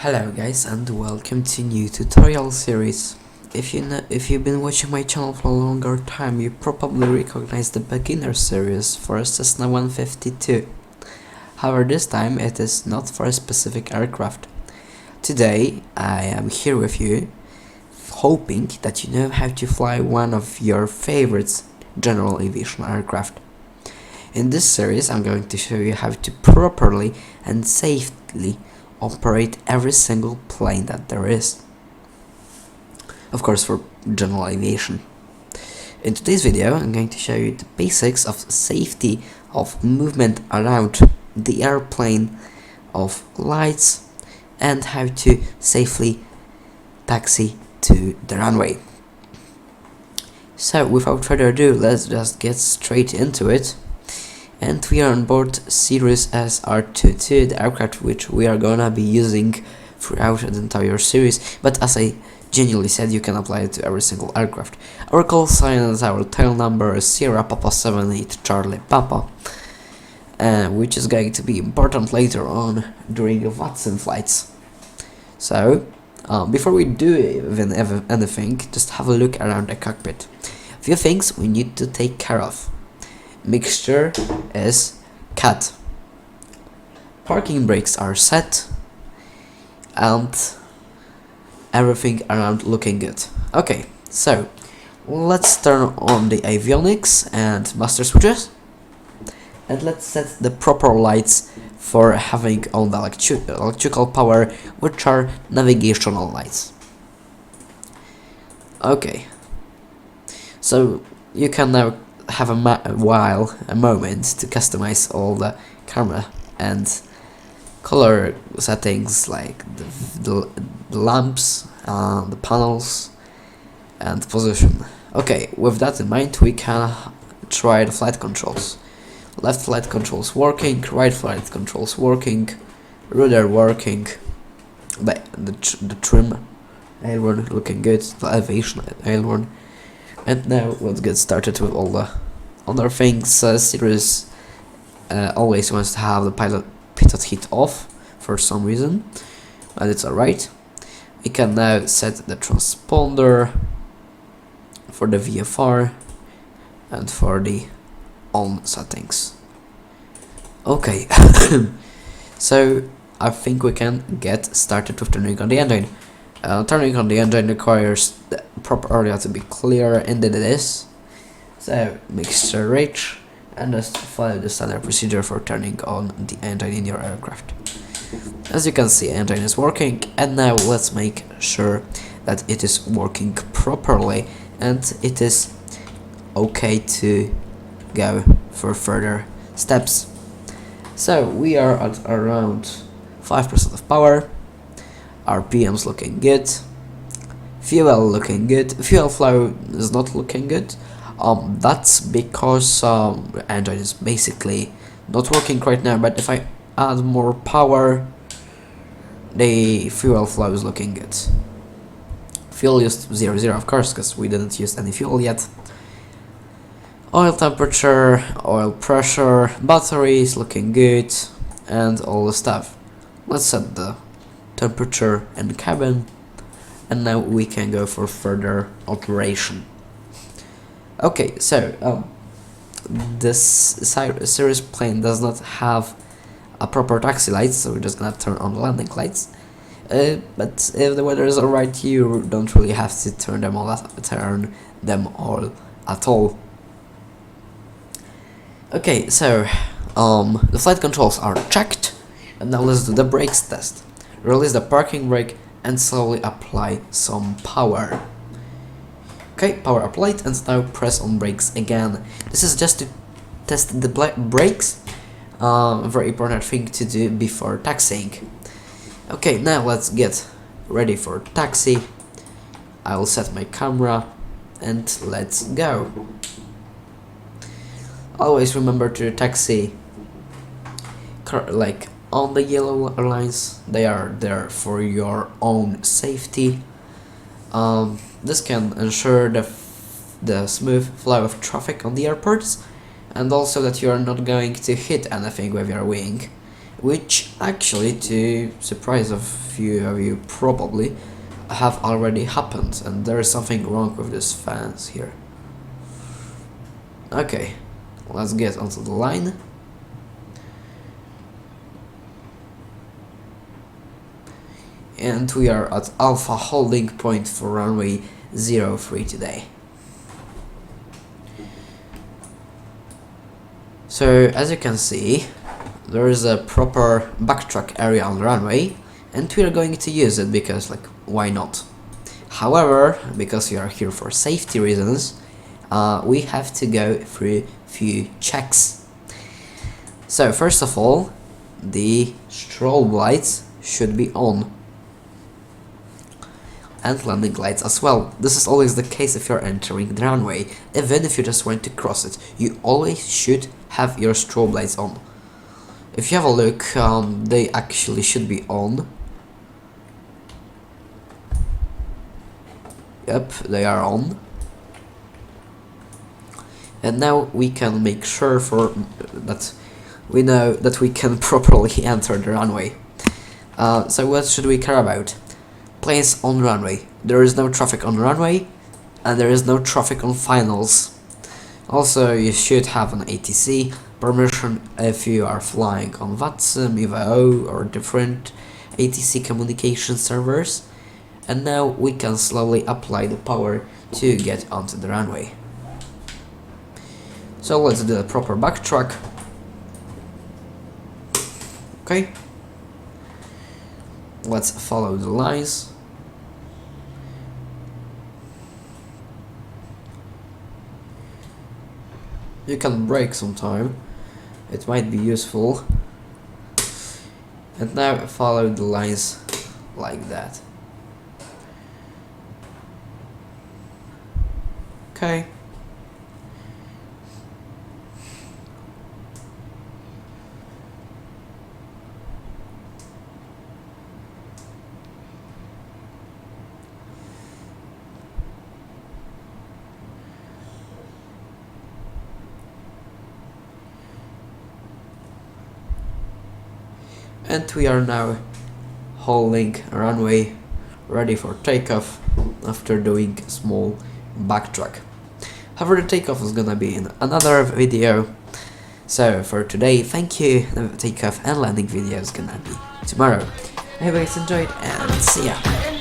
Hello guys and welcome to new tutorial series. If you've been watching my channel for a longer time, you probably recognize the beginner series for a Cessna 152. However, this time it is not for a specific aircraft. Today I am here with you, hoping that you know how to fly one of your favorites general aviation aircraft. In this series I'm going to show you how to properly and safely operate every single plane that there is. Of course, for general aviation. In today's video, I'm going to show you the basics of safety of movement around the airplane, of lights, and how to safely taxi to the runway. So, without further ado, let's just get straight into it. And we are on board Cirrus SR22, the aircraft which we are gonna be using throughout the entire series, but as I genuinely said, you can apply it to every single aircraft. Our call sign and our tail number is Sierra Papa 78 Charlie Papa, which is going to be important later on during the VATSIM flights. So, before we do even anything, just have a look around the cockpit. A few things we need to take care of. Mixture is cut. Parking brakes are set, and everything around looking good. Okay, so let's turn on the avionics and master switches, and let's set the proper lights for having all the electrical power, which are navigational lights. Okay, so you can now have a moment to customize all the camera and color settings, like the lamps, the panels, and position. Okay, with that in mind, we can try the flight controls. Left flight controls working, right flight controls working, rudder working, the trim aileron looking good, the elevation aileron. And now let's get started with all the other things. Cirrus always wants to have the pitot heat off for some reason, but it's alright. We can now set the transponder for the VFR and for the on settings. Okay, so I think we can get started with turning on the engine. Turning on the engine requires the proper area to be clear, and it is. So mixture rich, and just follow the standard procedure for turning on the engine in your aircraft. As you can see, engine is working, and now let's make sure that it is working properly and it is okay to go for further steps. So we are at around 5% of power. RPM's looking good, fuel looking good, fuel flow is not looking good. That's because engine is basically not working right now, but if I add more power, the fuel flow is looking good. Fuel used 0 of course, because we didn't use any fuel yet. Oil temperature, oil pressure, battery is looking good, and all the stuff. Let's set the temperature and cabin, and now we can go for further operation. Okay, so this Cirrus plane does not have a proper taxi lights, so we're just gonna turn on the landing lights. But if the weather is alright, you don't really have to turn them all at all. Okay, so the flight controls are checked, and now let's do the brakes test. Release the parking brake and slowly apply some power. Okay, power applied, and now press on brakes again. This is just to test the brakes, very important thing to do before taxiing. Okay, now let's get ready for taxi. I'll set my camera and let's go. Always remember to taxi like on the yellow lines. They are there for your own safety. This can ensure the smooth flow of traffic on the airports, and also that you are not going to hit anything with your wing, which actually, to surprise a few of you probably, have already happened, and there is something wrong with these fans here. Okay, let's get onto the line. And we are at Alpha holding point for runway 03 today. So as you can see, there is a proper backtrack area on the runway, and we are going to use it because, like, why not? However, because we are here for safety reasons, we have to go through few checks. So first of all, the strobe lights should be on, and landing lights as well. This is always the case if you're entering the runway. Even if you just want to cross it, you always should have your strobe lights on. If you have a look, they actually should be on. Yep, they are on. And now we can make sure that we know that we can properly enter the runway. So what should we care about? Planes on runway. There is no traffic on runway, and there is no traffic on finals. Also, you should have an ATC permission if you are flying on VATSIM, EVO, or different ATC communication servers. And now we can slowly apply the power to get onto the runway. So let's do a proper backtrack. Okay. Let's follow the lines. You can brake sometime, it might be useful. And now follow the lines like that. Okay. And we are now holding runway ready for takeoff after doing a small backtrack. However, the takeoff is gonna be in another video. So for today, thank you. The takeoff and landing video is gonna be tomorrow. I hope you guys enjoyed, and see ya.